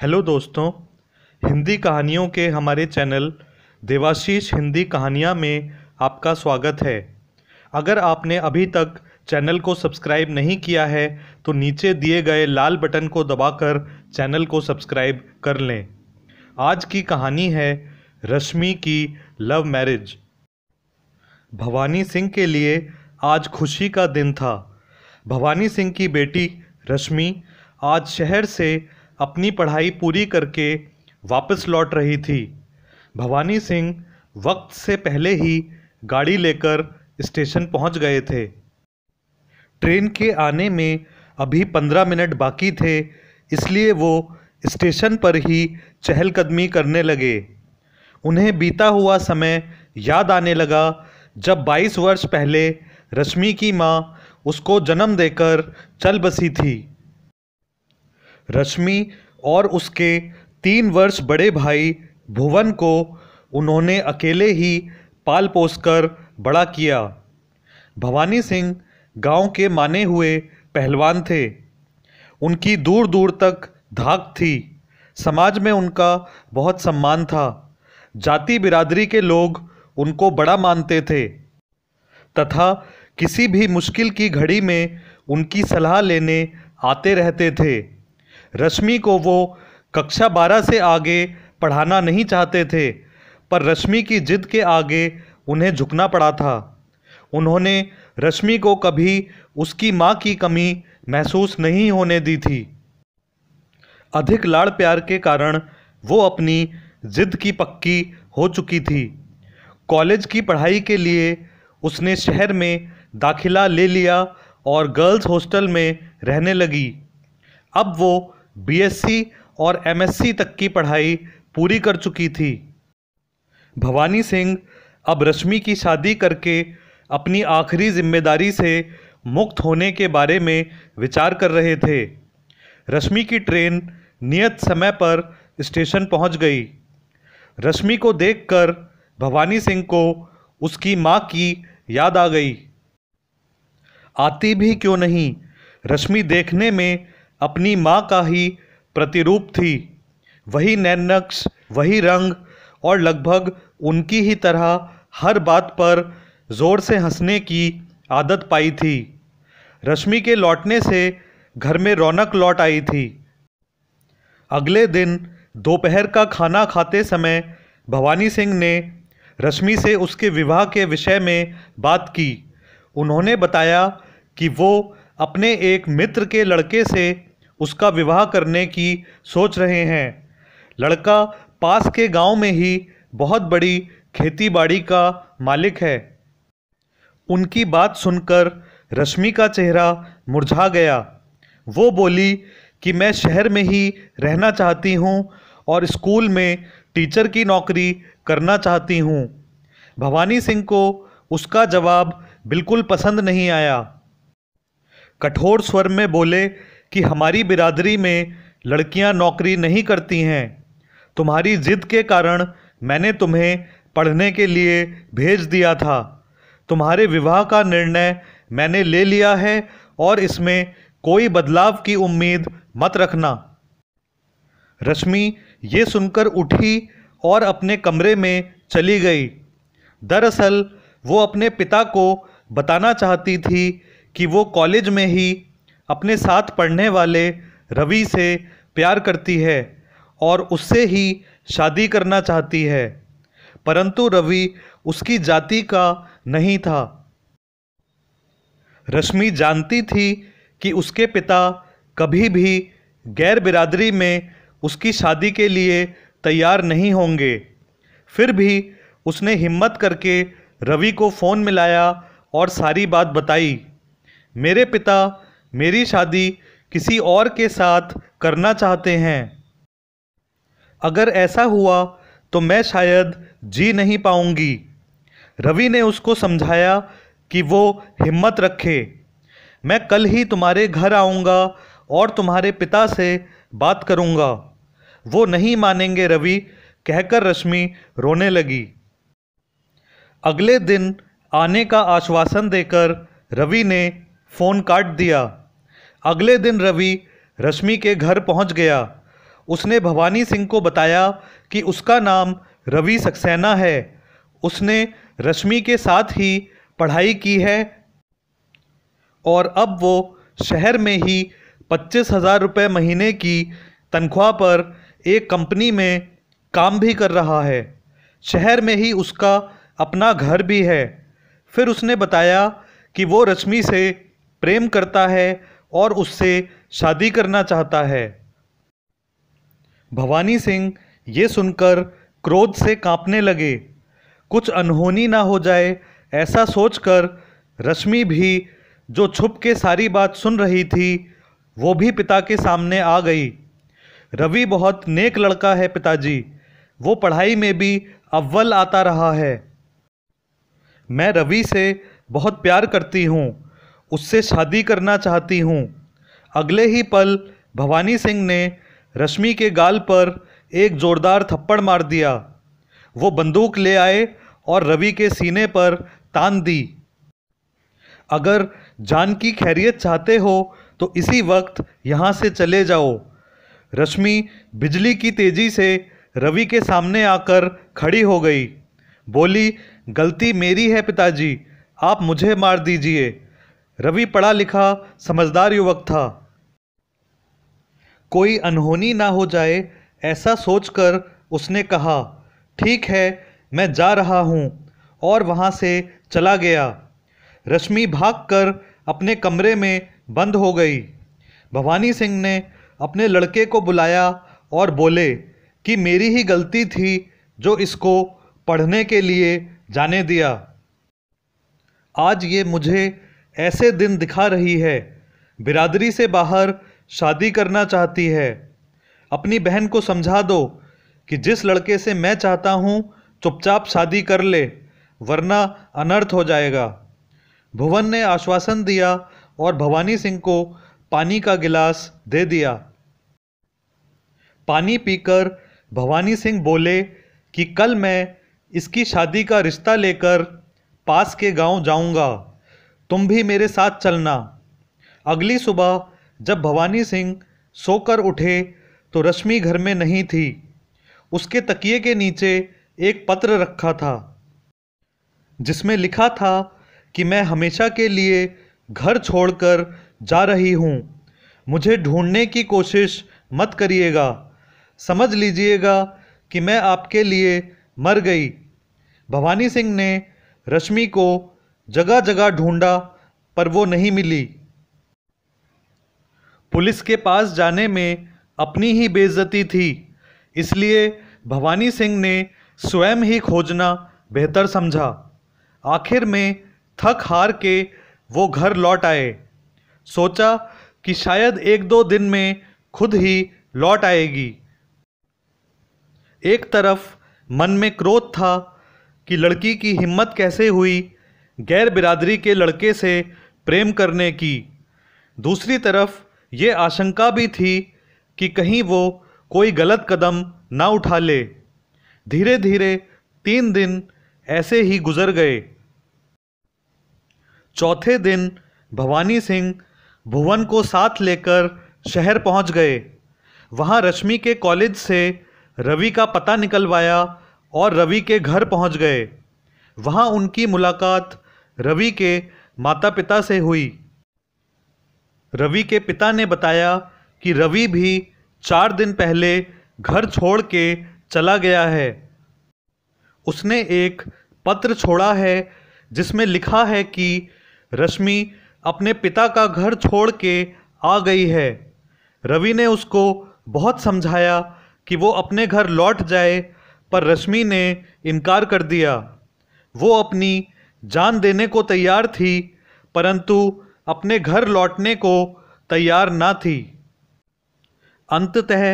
Hello दोस्तों, हिंदी कहानियों के हमारे चैनल देवाशीष हिंदी कहानियाँ में आपका स्वागत है। अगर आपने अभी तक चैनल को सब्सक्राइब नहीं किया है तो नीचे दिए गए लाल बटन को दबाकर चैनल को सब्सक्राइब कर लें। आज की कहानी है रश्मि की लव मैरिज। भवानी सिंह के लिए आज खुशी का दिन था। भवानी सिंह की बेटी रश्मि आज शहर से अपनी पढ़ाई पूरी करके वापस लौट रही थी। भवानी सिंह वक्त से पहले ही गाड़ी लेकर स्टेशन पहुंच गए थे। ट्रेन के आने में अभी 15 मिनट बाकी थे, इसलिए वो स्टेशन पर ही चहलकदमी करने लगे। उन्हें बीता हुआ समय याद आने लगा जब 22 वर्ष पहले रश्मि की माँ उसको जन्म देकर चल बसी थी। रश्मि और उसके 3 वर्ष बड़े भाई भुवन को उन्होंने अकेले ही पाल पोस कर बड़ा किया। भवानी सिंह गांव के माने हुए पहलवान थे। उनकी दूर दूर तक धाक थी। समाज में उनका बहुत सम्मान था। जाति बिरादरी के लोग उनको बड़ा मानते थे तथा किसी भी मुश्किल की घड़ी में उनकी सलाह लेने आते रहते थे। रश्मि को वो कक्षा 12 से आगे पढ़ाना नहीं चाहते थे, पर रश्मि की जिद के आगे उन्हें झुकना पड़ा था। उन्होंने रश्मि को कभी उसकी माँ की कमी महसूस नहीं होने दी थी। अधिक लाड़ प्यार के कारण वो अपनी जिद की पक्की हो चुकी थी। कॉलेज की पढ़ाई के लिए उसने शहर में दाखिला ले लिया और गर्ल्स हॉस्टल में रहने लगी। अब वो बीएससी और एमएससी तक की पढ़ाई पूरी कर चुकी थी। भवानी सिंह अब रश्मि की शादी करके अपनी आखिरी जिम्मेदारी से मुक्त होने के बारे में विचार कर रहे थे। रश्मि की ट्रेन नियत समय पर स्टेशन पहुंच गई। रश्मि को देखकर भवानी सिंह को उसकी माँ की याद आ गई। आती भी क्यों नहीं, रश्मि देखने में अपनी माँ का ही प्रतिरूप थी। वही नैन नक्श, वही रंग और लगभग उनकी ही तरह हर बात पर ज़ोर से हंसने की आदत पाई थी। रश्मि के लौटने से घर में रौनक लौट आई थी। अगले दिन दोपहर का खाना खाते समय भवानी सिंह ने रश्मि से उसके विवाह के विषय में बात की। उन्होंने बताया कि वो अपने एक मित्र के लड़के से उसका विवाह करने की सोच रहे हैं। लड़का पास के गांव में ही बहुत बड़ी खेती बाड़ी का मालिक है। उनकी बात सुनकर रश्मि का चेहरा मुरझा गया। वो बोली कि मैं शहर में ही रहना चाहती हूँ और स्कूल में टीचर की नौकरी करना चाहती हूँ। भवानी सिंह को उसका जवाब बिल्कुल पसंद नहीं आया। कठोर स्वर में बोले कि हमारी बिरादरी में लड़कियां नौकरी नहीं करती हैं। तुम्हारी जिद के कारण मैंने तुम्हें पढ़ने के लिए भेज दिया था। तुम्हारे विवाह का निर्णय मैंने ले लिया है और इसमें कोई बदलाव की उम्मीद मत रखना। रश्मि ये सुनकर उठी और अपने कमरे में चली गई। दरअसल वो अपने पिता को बताना चाहती थी कि वो कॉलेज में ही अपने साथ पढ़ने वाले रवि से प्यार करती है और उससे ही शादी करना चाहती है, परंतु रवि उसकी जाति का नहीं था। रश्मि जानती थी कि उसके पिता कभी भी गैर बिरादरी में उसकी शादी के लिए तैयार नहीं होंगे। फिर भी उसने हिम्मत करके रवि को फ़ोन मिलाया और सारी बात बताई। मेरे पिता मेरी शादी किसी और के साथ करना चाहते हैं। अगर ऐसा हुआ तो मैं शायद जी नहीं पाऊंगी। रवि ने उसको समझाया कि वो हिम्मत रखे। मैं कल ही तुम्हारे घर आऊँगा और तुम्हारे पिता से बात करूँगा। वो नहीं मानेंगे रवि, कहकर रश्मि रोने लगी। अगले दिन आने का आश्वासन देकर रवि ने फ़ोन काट दिया। अगले दिन रवि रश्मि के घर पहुंच गया उसने भवानी सिंह को बताया कि उसका नाम रवि सक्सेना है। उसने रश्मि के साथ ही पढ़ाई की है और अब वो शहर में ही 25,000 रुपये महीने की तनख्वाह पर एक कंपनी में काम भी कर रहा है। शहर में ही उसका अपना घर भी है। फिर उसने बताया कि वो रश्मि से प्रेम करता है और उससे शादी करना चाहता है। भवानी सिंह ये सुनकर क्रोध से कांपने लगे। कुछ अनहोनी ना हो जाए ऐसा सोचकर रश्मि भी, जो छुप के सारी बात सुन रही थी, वो भी पिता के सामने आ गई। रवि बहुत नेक लड़का है पिताजी, वो पढ़ाई में भी अव्वल आता रहा है। मैं रवि से बहुत प्यार करती हूँ, उससे शादी करना चाहती हूँ। अगले ही पल भवानी सिंह ने रश्मि के गाल पर एक जोरदार थप्पड़ मार दिया। वो बंदूक ले आए और रवि के सीने पर तान दी। अगर जान की खैरियत चाहते हो तो इसी वक्त यहाँ से चले जाओ। रश्मि बिजली की तेजी से रवि के सामने आकर खड़ी हो गई। बोली, गलती मेरी है पिताजी, आप मुझे मार दीजिए। रवि पढ़ा लिखा समझदार युवक था। कोई अनहोनी ना हो जाए ऐसा सोचकर उसने कहा, ठीक है, मैं जा रहा हूँ, और वहाँ से चला गया। रश्मि भागकर अपने कमरे में बंद हो गई। भवानी सिंह ने अपने लड़के को बुलाया और बोले कि मेरी ही गलती थी जो इसको पढ़ने के लिए जाने दिया। आज ये मुझे ऐसे दिन दिखा रही है, बिरादरी से बाहर शादी करना चाहती है। अपनी बहन को समझा दो कि जिस लड़के से मैं चाहता हूँ चुपचाप शादी कर ले, वरना अनर्थ हो जाएगा। भुवन ने आश्वासन दिया और भवानी सिंह को पानी का गिलास दे दिया। पानी पीकर भवानी सिंह बोले कि कल मैं इसकी शादी का रिश्ता लेकर पास के गांव जाऊंगा, तुम भी मेरे साथ चलना। अगली सुबह जब भवानी सिंह सोकर उठे तो रश्मि घर में नहीं थी। उसके तकिए के नीचे एक पत्र रखा था जिसमें लिखा था कि मैं हमेशा के लिए घर छोड़कर जा रही हूँ, मुझे ढूंढने की कोशिश मत करिएगा, समझ लीजिएगा कि मैं आपके लिए मर गई। भवानी सिंह ने रश्मि को जगह जगह ढूंढा पर वो नहीं मिली। पुलिस के पास जाने में अपनी ही बेइज्जती थी, इसलिए भवानी सिंह ने स्वयं ही खोजना बेहतर समझा। आखिर में थक हार के वो घर लौट आए। सोचा कि शायद 1-2 दिन में खुद ही लौट आएगी। एक तरफ मन में क्रोध था कि लड़की की हिम्मत कैसे हुई गैर बिरादरी के लड़के से प्रेम करने की। दूसरी तरफ ये आशंका भी थी कि कहीं वो कोई गलत कदम ना उठा ले। धीरे धीरे 3 दिन ऐसे ही गुजर गए। चौथे दिन भवानी सिंह भुवन को साथ लेकर शहर पहुंच गए। वहां रश्मि के कॉलेज से रवि का पता निकलवाया और रवि के घर पहुंच गए। वहां उनकी मुलाकात रवि के माता पिता से हुई। रवि के पिता ने बताया कि रवि भी 4 दिन पहले घर छोड़ के चला गया है। उसने एक पत्र छोड़ा है जिसमें लिखा है कि रश्मि अपने पिता का घर छोड़ के आ गई है। रवि ने उसको बहुत समझाया कि वो अपने घर लौट जाए, पर रश्मि ने इनकार कर दिया। वो अपनी जान देने को तैयार थी, परंतु अपने घर लौटने को तैयार ना थी। अंततः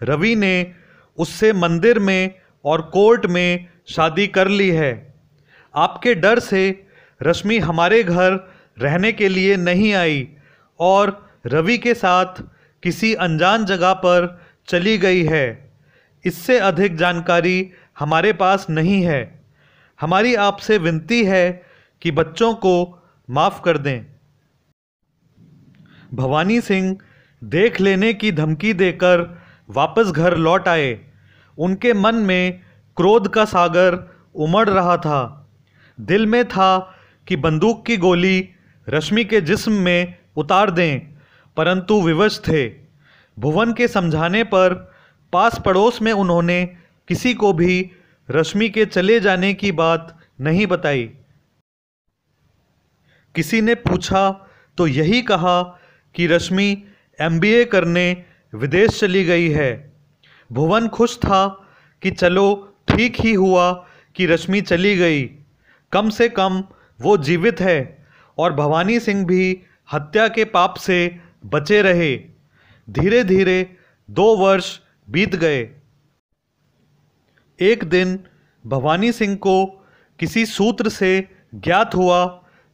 रवि ने उससे मंदिर में और कोर्ट में शादी कर ली है। आपके डर से रश्मि हमारे घर रहने के लिए नहीं आई और रवि के साथ किसी अनजान जगह पर चली गई है। इससे अधिक जानकारी हमारे पास नहीं है। हमारी आपसे विनती है कि बच्चों को माफ़ कर दें। भवानी सिंह देख लेने की धमकी देकर वापस घर लौट आए। उनके मन में क्रोध का सागर उमड़ रहा था। दिल में था कि बंदूक की गोली रश्मि के जिस्म में उतार दें, परंतु विवश थे। भुवन के समझाने पर पास पड़ोस में उन्होंने किसी को भी रश्मि के चले जाने की बात नहीं बताई। किसी ने पूछा तो यही कहा कि रश्मि MBA करने विदेश चली गई है। भुवन खुश था कि चलो ठीक ही हुआ कि रश्मि चली गई, कम से कम वो जीवित है और भवानी सिंह भी हत्या के पाप से बचे रहे। धीरे धीरे 2 वर्ष बीत गए। एक दिन भवानी सिंह को किसी सूत्र से ज्ञात हुआ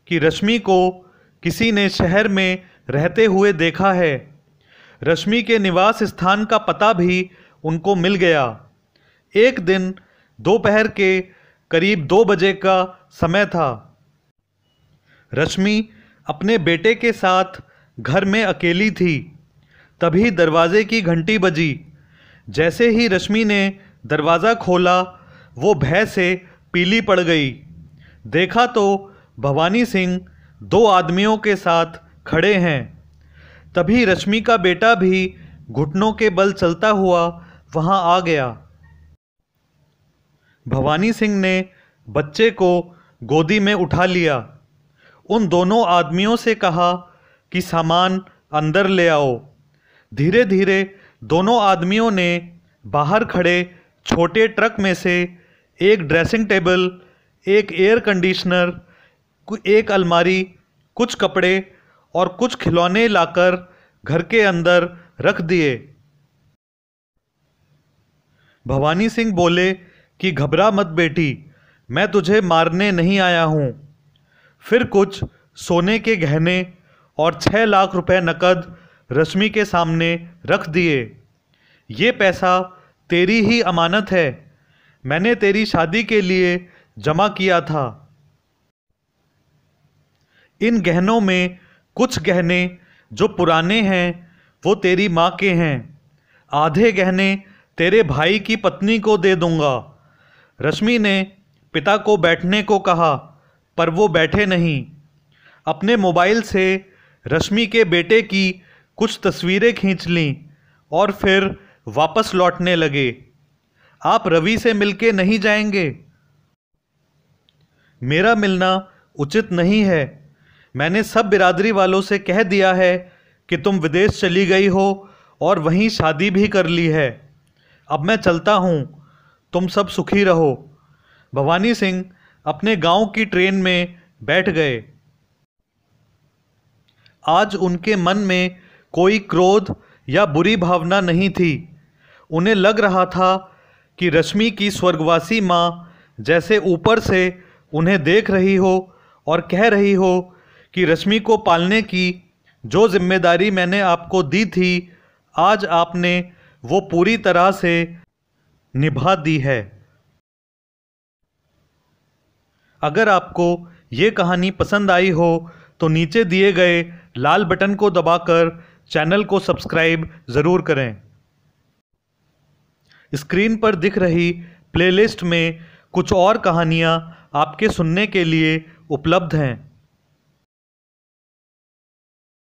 कि रश्मि को किसी ने शहर में रहते हुए देखा है। रश्मि के निवास स्थान का पता भी उनको मिल गया। एक दिन दोपहर के करीब 2 बजे का समय था। रश्मि अपने बेटे के साथ घर में अकेली थी। तभी दरवाजे की घंटी बजी। जैसे ही रश्मि ने दरवाज़ा खोला, वो भय से पीली पड़ गई। देखा तो भवानी सिंह 2 आदमियों के साथ खड़े हैं। तभी रश्मि का बेटा भी घुटनों के बल चलता हुआ वहां आ गया। भवानी सिंह ने बच्चे को गोदी में उठा लिया। उन दोनों आदमियों से कहा कि सामान अंदर ले आओ। धीरे धीरे दोनों आदमियों ने बाहर खड़े छोटे ट्रक में से एक ड्रेसिंग टेबल, एक एयर कंडीशनर, एक अलमारी, कुछ कपड़े और कुछ खिलौने लाकर घर के अंदर रख दिए। भवानी सिंह बोले कि घबरा मत बेटी, मैं तुझे मारने नहीं आया हूँ। फिर कुछ सोने के गहने और 6 लाख रुपए नकद रश्मि के सामने रख दिए। ये पैसा तेरी ही अमानत है, मैंने तेरी शादी के लिए जमा किया था। इन गहनों में कुछ गहने जो पुराने हैं वो तेरी माँ के हैं, आधे गहने तेरे भाई की पत्नी को दे दूंगा। रश्मि ने पिता को बैठने को कहा, पर वो बैठे नहीं। अपने मोबाइल से रश्मि के बेटे की कुछ तस्वीरें खींच लीं और फिर वापस लौटने लगे। आप रवि से मिलके नहीं जाएंगे? मेरा मिलना उचित नहीं है। मैंने सब बिरादरी वालों से कह दिया है कि तुम विदेश चली गई हो और वहीं शादी भी कर ली है। अब मैं चलता हूँ, तुम सब सुखी रहो। भवानी सिंह अपने गांव की ट्रेन में बैठ गए। आज उनके मन में कोई क्रोध या बुरी भावना नहीं थी। उन्हें लग रहा था कि रश्मि की स्वर्गवासी माँ जैसे ऊपर से उन्हें देख रही हो और कह रही हो कि रश्मि को पालने की जो जिम्मेदारी मैंने आपको दी थी, आज आपने वो पूरी तरह से निभा दी है। अगर आपको ये कहानी पसंद आई हो तो नीचे दिए गए लाल बटन को दबाकर चैनल को सब्सक्राइब ज़रूर करें। स्क्रीन पर दिख रही प्लेलिस्ट में कुछ और कहानियाँ आपके सुनने के लिए उपलब्ध हैं।